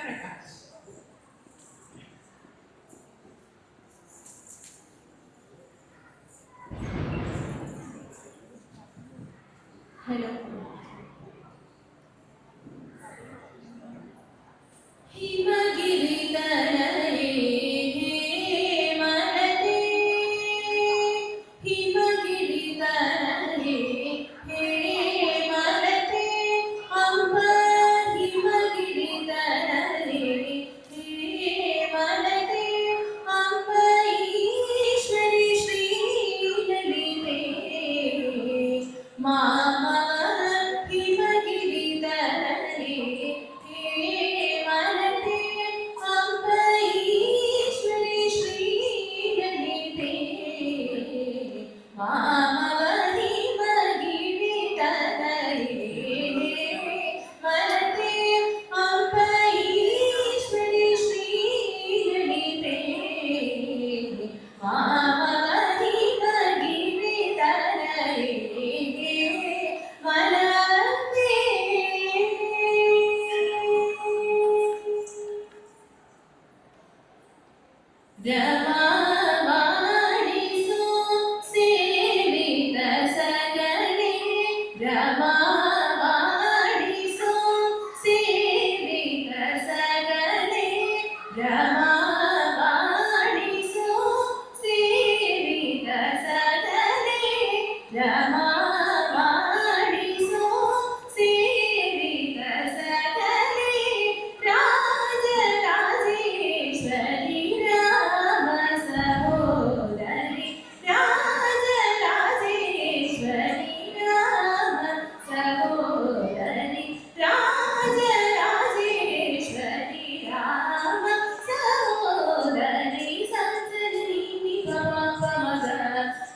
प्रकाश। Hello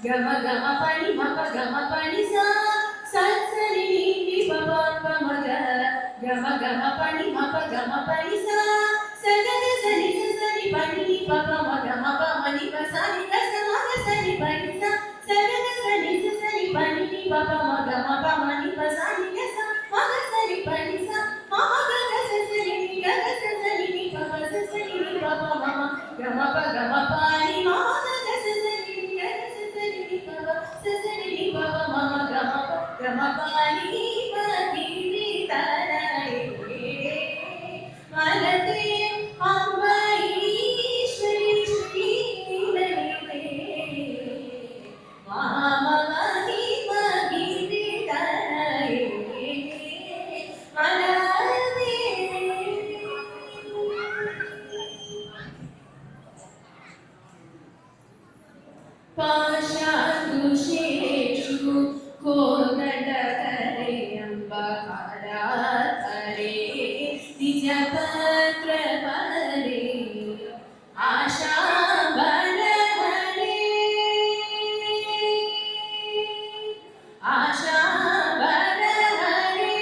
गम गम पनि मप गम पनि सा सत्सनि नी पप मग गम गम पनि मप गम पनि सा सगग सनि सनि पनि पप मग मप मनि पसनि गस मग सनि पनि सा सगग सनि सनि पनि पप मग मप मनि पसनि गस मग सनि पनि सा मग गस सनि गस सनि पप सनि पप मम गम गम पनि मग गम पानी मगिरी तराए मलते अम्ब ईश्वरी श्री ललिते महामहि मगिरी तराए मलते पाशादुषेषु कोदडकरे अम्बकारातरे निजपत्रपरे आशाबलहरे आशाबलहरे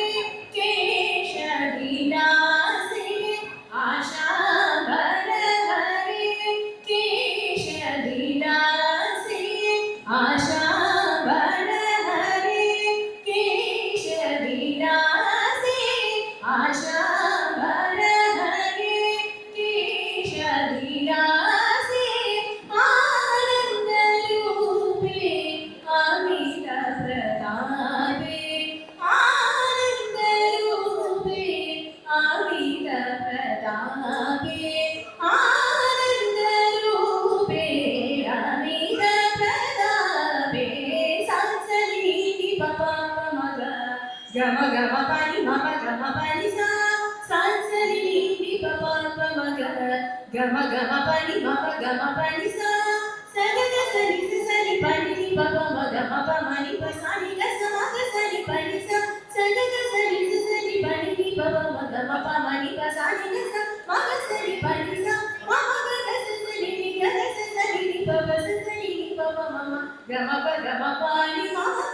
केशविलासे आशाबलहरे केशविलासे आशा गम गम पानी मप गम पानी सा सांसनि नी पप मग गम गम पानी मप गम पानी सा सगग सनि सनि पानी पप मग मप मनि पसनि गस मग सनि पानी सा सगग सनि सनि पानी पप मग मप मनि पसनि गस मग सनि पानी सा मग गस सनि पप सनि पप मम गम पानी मप